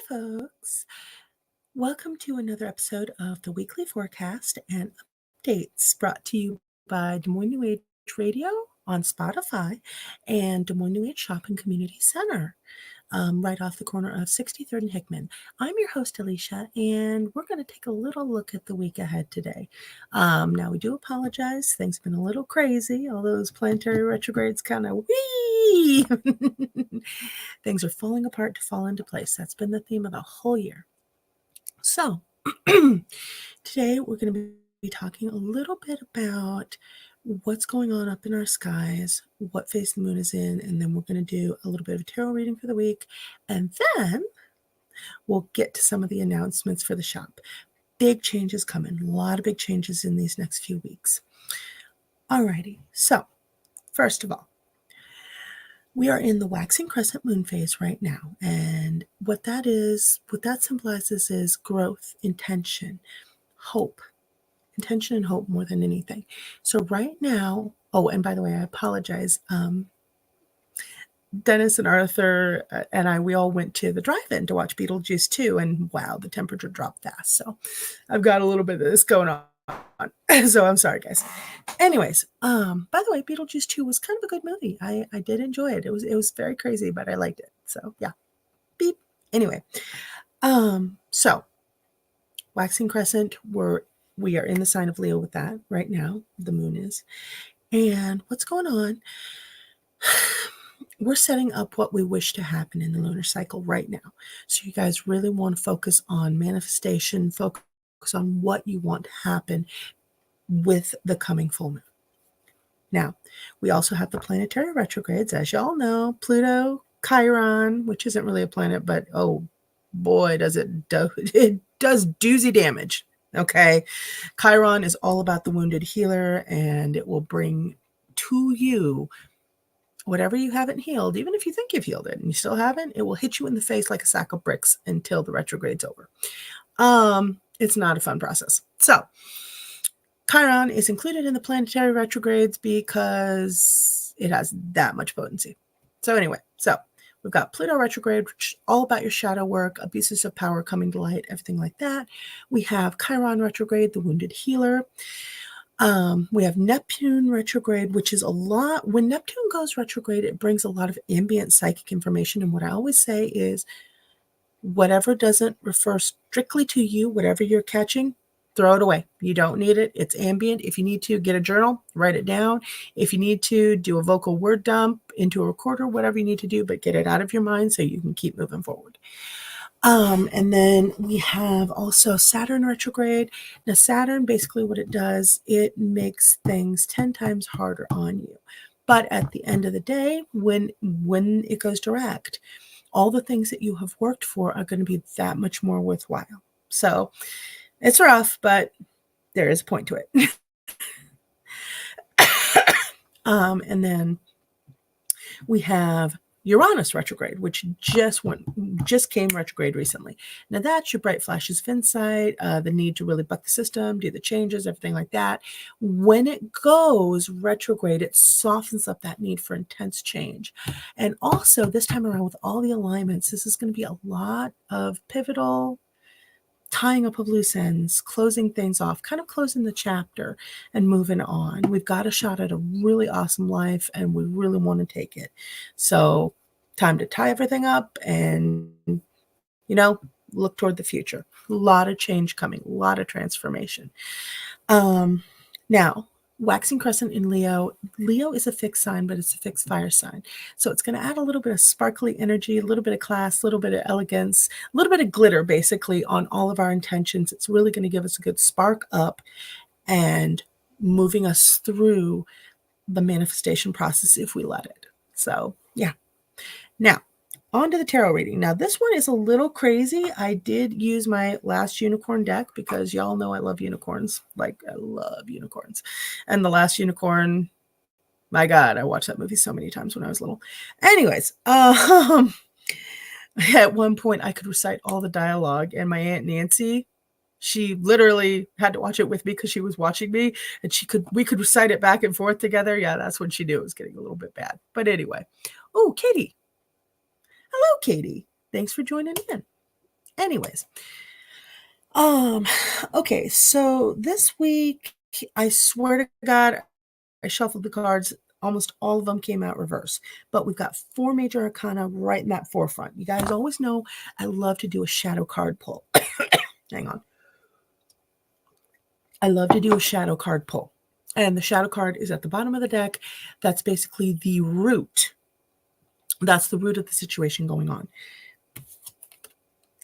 folks. Welcome to another episode of the Weekly Forecast and Updates brought to you by Des Moines New Age Radio on Spotify and Des Moines New Age Shopping Community Center, right off the corner of 63rd and Hickman. I'm your host, Alicia, and we're going to take a little look at the week ahead today. Now, we do apologize. Things have been a little crazy. All those planetary retrogrades kind of wee. Things are falling apart to fall into place. That's been the theme of the whole year. So, today we're going to be talking a little bit about what's going on up in our skies, what phase the moon is in, and then we're going to do a little bit of a tarot reading for the week, and then we'll get to some of the announcements for the shop. Big changes coming, a lot of big changes in these next few weeks. Alrighty, so first of all, we are in the waxing crescent moon phase right now, and what that symbolizes is growth, intention, hope. Intention and hope more than anything. So right now, oh, and by the way, I apologize. Dennis and Arthur and we all went to the drive-in to watch Beetlejuice 2, and wow, the temperature dropped fast. So I've got a little bit of this going on. So I'm sorry, guys. Anyways, by the way, Beetlejuice 2 was kind of a good movie. I did enjoy it. It was very crazy, but I liked it. So yeah. Beep. Anyway. So waxing crescent, we are in the sign of Leo with that right now. The moon is. And what's going on? We're setting up what we wish to happen in the lunar cycle right now. So you guys really want to focus on manifestation, focus on what you want to happen with the coming full moon. Now, we also have the planetary retrogrades, as y'all know, Pluto, Chiron, which isn't really a planet, but oh boy, does it does doozy damage. Okay, Chiron is all about the wounded healer, and it will bring to you whatever you haven't healed. Even if you think you've healed it and you still haven't, it will hit you in the face like a sack of bricks until the retrograde's over. It's not a fun process. So Chiron is included in the planetary retrogrades because it has that much potency. So anyway, we've got Pluto retrograde, which is all about your shadow work, abuses of power coming to light, everything like that. We have Chiron retrograde, the wounded healer. We have Neptune retrograde, which is a lot. When Neptune goes retrograde, it brings a lot of ambient psychic information. And what I always say is, whatever doesn't refer strictly to you, whatever you're catching, throw it away. You don't need it. It's ambient. If you need to, get a journal, write it down. If you need to, do a vocal word dump into a recorder, whatever you need to do, but get it out of your mind so you can keep moving forward. And then we have also Saturn retrograde. Now, Saturn, basically what it does, it makes things 10 times harder on you. But at the end of the day, when it goes direct, all the things that you have worked for are going to be that much more worthwhile. So it's rough, but there is a point to it. And then we have Uranus retrograde, which just came retrograde recently. Now that's your bright flashes of insight, the need to really buck the system, do the changes, everything like that. When it goes retrograde, it softens up that need for intense change. And also this time around with all the alignments, this is going to be a lot of pivotal tying up of loose ends, closing things off, kind of closing the chapter and moving on. We've got a shot at a really awesome life and we really want to take it. So time to tie everything up and, look toward the future. A lot of change coming, a lot of transformation. Now, waxing crescent in Leo. Leo is a fixed sign, but it's a fixed fire sign. So it's going to add a little bit of sparkly energy, a little bit of class, a little bit of elegance, a little bit of glitter, basically, on all of our intentions. It's really going to give us a good spark up and moving us through the manifestation process if we let it. So, yeah. Now, on to the tarot reading. Now, this one is a little crazy. I did use my last unicorn deck because y'all know I love unicorns. Like, I love unicorns. And the last unicorn, my God, I watched that movie so many times when I was little. Anyways, at one point I could recite all the dialogue, and my Aunt Nancy, she literally had to watch it with me because she was watching me, and we could recite it back and forth together. Yeah, that's when she knew it was getting a little bit bad. But anyway. Oh, Katie. Hello, Katie. Thanks for joining in. Anyways, okay, so this week, I swear to God, I shuffled the cards. Almost all of them came out reverse, but we've got 4 major arcana right in that forefront. You guys always know I love to do a shadow card pull. Hang on. I love to do a shadow card pull. And the shadow card is at the bottom of the deck. That's basically the root. That's the root of the situation going on.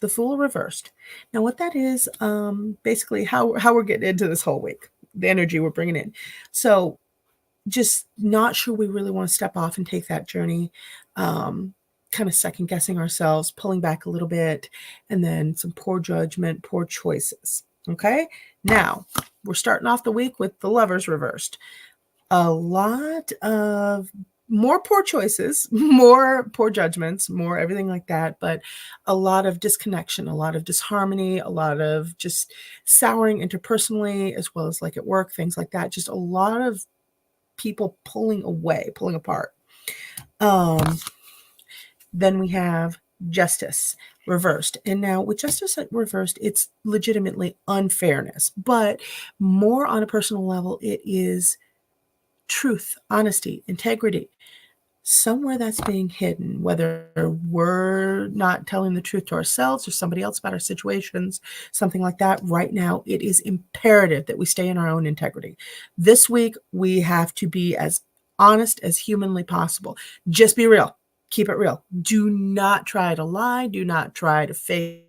The Fool reversed. Now, what that is, basically how we're getting into this whole week, the energy we're bringing in. So just not sure we really want to step off and take that journey, kind of second guessing ourselves, pulling back a little bit, and then some poor judgment, poor choices. Okay, now we're starting off the week with the Lovers reversed. A lot of more poor choices, more poor judgments, more everything like that, but a lot of disconnection, a lot of disharmony, a lot of just souring interpersonally, as well as like at work, things like that. Just a lot of people pulling away, pulling apart. Then we have Justice reversed. And now with Justice reversed, it's legitimately unfairness, but more on a personal level, it is truth, honesty, integrity. Somewhere that's being hidden, whether we're not telling the truth to ourselves or somebody else about our situations, something like that. Right now, it is imperative that we stay in our own integrity. This week, we have to be as honest as humanly possible. Just be real. Keep it real. Do not try to lie. Do not try to fake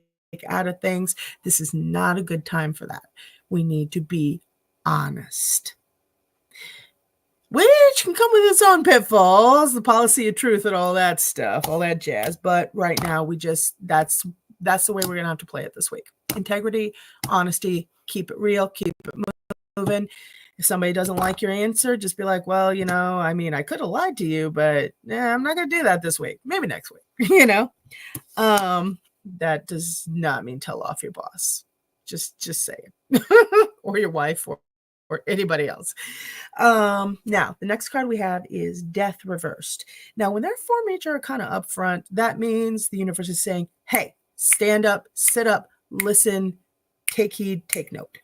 out of things. This is not a good time for that. We need to be honest, which can come with its own pitfalls, the policy of truth and all that stuff, all that jazz. But right now, that's the way we're going to have to play it this week. Integrity, honesty, keep it real, keep it moving. If somebody doesn't like your answer, just be like, well, I could have lied to you, but I'm not going to do that this week. Maybe next week, That does not mean tell off your boss. Just say it. Or your wife or anybody else. Now, the next card we have is Death reversed. Now, when there are 4 major arcana up front, that means the universe is saying, hey, stand up, sit up, listen, take heed, take note.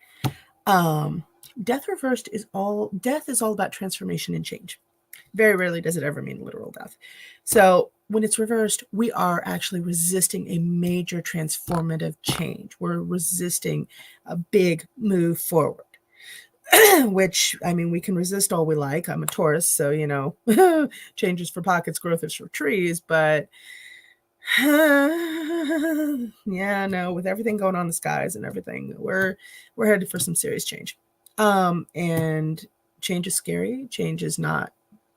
Death reversed is all about transformation and change. Very rarely does it ever mean literal death. So when it's reversed, we are actually resisting a major transformative change. We're resisting a big move forward. Which, we can resist all we like. I'm a Taurus, so, changes for pockets, growth is for trees. But, with everything going on in the skies and everything, we're headed for some serious change. And change is scary. Change is not,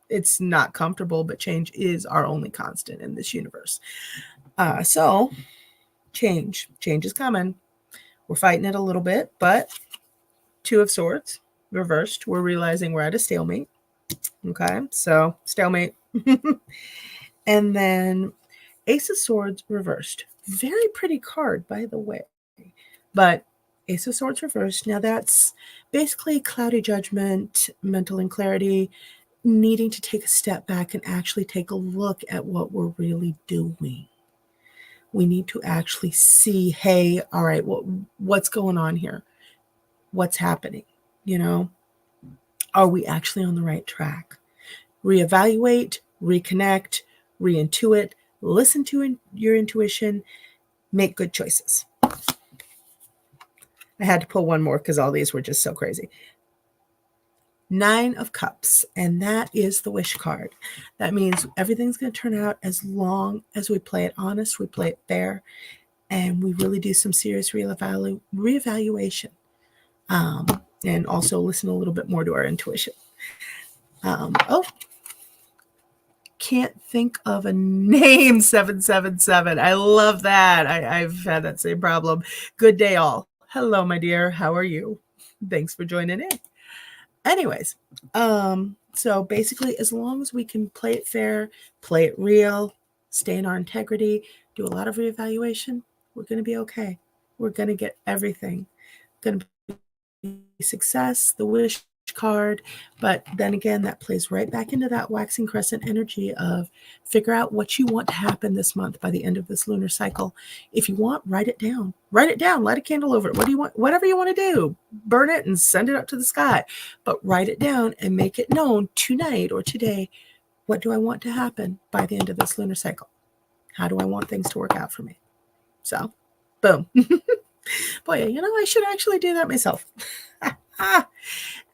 it's not comfortable, but change is our only constant in this universe. So, change is coming. We're fighting it a little bit, but 2 of Swords reversed. We're realizing we're at a stalemate. Okay, so stalemate. And then Ace of Swords reversed. Very pretty card, by the way. But Ace of Swords reversed. Now that's basically cloudy judgment, mental inclarity, needing to take a step back and actually take a look at what we're really doing. We need to actually see, hey, all right, what's going on here? What's happening? Are we actually on the right track? Reevaluate, reconnect, reintuit, listen to your intuition, make good choices. I had to pull one more because all these were just so crazy. 9 of Cups, and that is the wish card. That means everything's going to turn out as long as we play it honest, we play it fair, and we really do some serious reevaluation. And also listen a little bit more to our intuition. Can't think of a name. 777. I love that. I've had that same problem. Good day, all. Hello, my dear. How are you? Thanks for joining in. Anyways, so basically, as long as we can play it fair, play it real, stay in our integrity, do a lot of reevaluation, we're going to be okay. We're going to get everything. Going to be success, the wish huge card. But then again, that plays right back into that waxing crescent energy of figure out what you want to happen this month by the end of this lunar cycle. If you want, write it down. Write it down. Light a candle over it. What do you want? Whatever you want to do. Burn it and send it up to the sky. But write it down and make it known tonight or today. What do I want to happen by the end of this lunar cycle? How do I want things to work out for me? So, boom. Boy, I should actually do that myself.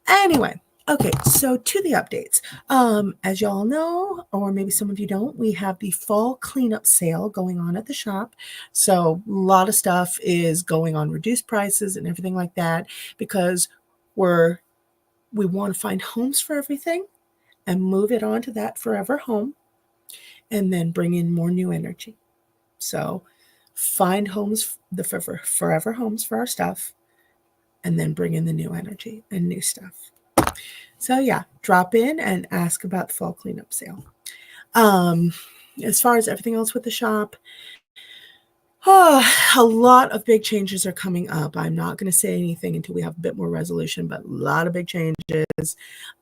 Anyway, okay, so to the updates. As y'all know, or maybe some of you don't, we have the fall cleanup sale going on at the shop. So a lot of stuff is going on reduced prices and everything like that because we want to find homes for everything and move it on to that forever home and then bring in more new energy. So find homes, the forever homes for our stuff, and then bring in the new energy and new stuff. So yeah, drop in and ask about the fall cleanup sale. As far as everything else with the shop, a lot of big changes are coming up. I'm not going to say anything until we have a bit more resolution, but a lot of big changes.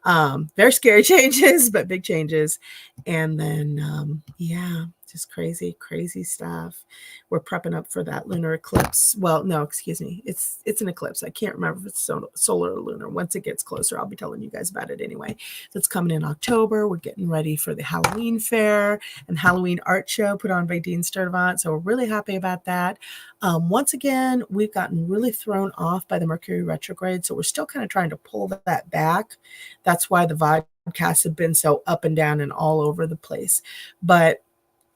Very scary changes, but big changes. And then, yeah, just crazy, crazy stuff. We're prepping up for that lunar eclipse. Well, no, excuse me. It's an eclipse. I can't remember if it's solar or lunar. Once it gets closer, I'll be telling you guys about it anyway. That's coming in October. We're getting ready for the Halloween fair and Halloween art show put on by Dean Sturdivant. So we're really happy about that. Once again, we've gotten really thrown off by the Mercury retrograde. So we're still kind of trying to pull that back. That's why the vodcasts have been so up and down and all over the place. But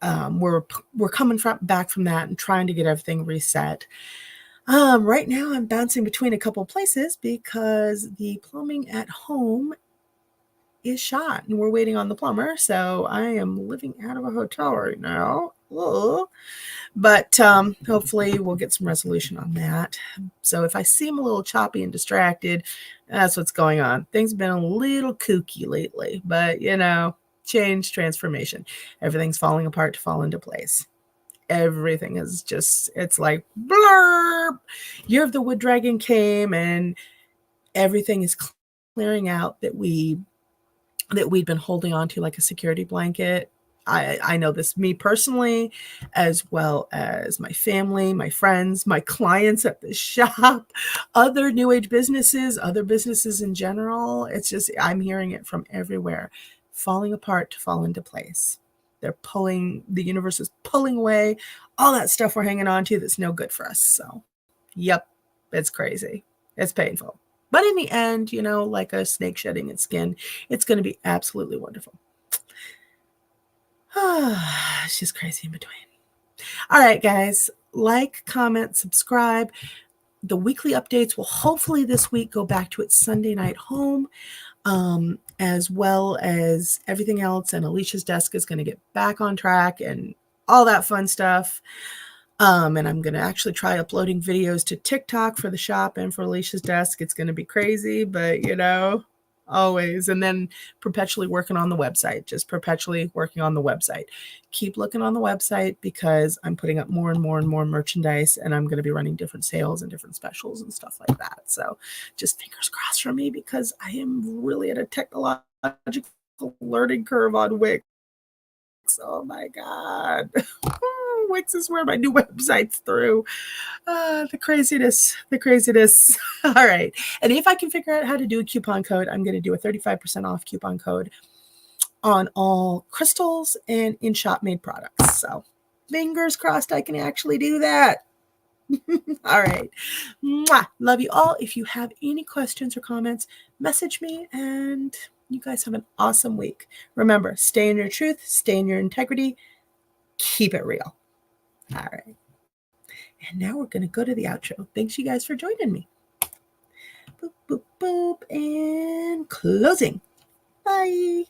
we're coming back from that and trying to get everything reset. Right now I'm bouncing between a couple places because the plumbing at home is shot and we're waiting on the plumber. So I am living out of a hotel right now. Ugh. But hopefully we'll get some resolution on that. So if I seem a little choppy and distracted, that's what's going on. Things have been a little kooky lately, but change, transformation. Everything's falling apart to fall into place. Everything is just, it's like blurb. Year of the Wood Dragon came and everything is clearing out that we'd been holding on to like a security blanket. I know this, me personally, as well as my family, my friends, my clients at the shop, other new age businesses, other businesses in general. It's just, I'm hearing it from everywhere, falling apart to fall into place. The universe is pulling away all that stuff we're hanging on to that's no good for us. So, yep, it's crazy. It's painful. But in the end, like a snake shedding its skin, it's going to be absolutely wonderful. It's just crazy in between. All right, guys, like, comment, subscribe. The weekly updates will hopefully this week go back to its Sunday night home, as well as everything else. And Alicia's desk is going to get back on track and all that fun stuff. And I'm going to actually try uploading videos to TikTok for the shop and for Alicia's desk. It's going to be crazy, but always. And then perpetually working on the website, just perpetually working on the website. Keep looking on the website because I'm putting up more and more and more merchandise and I'm going to be running different sales and different specials and stuff like that. So just fingers crossed for me because I am really at a technological learning curve on Wix. Oh my God. Wix is where my new website's through. The craziness. All right. And if I can figure out how to do a coupon code, I'm going to do a 35% off coupon code on all crystals and in-shop made products. So fingers crossed I can actually do that. All right. Mwah. Love you all. If you have any questions or comments, message me and you guys have an awesome week. Remember, stay in your truth, stay in your integrity, keep it real. All right. And now we're going to go to the outro. Thanks, you guys, for joining me. Boop, boop, boop. And closing. Bye.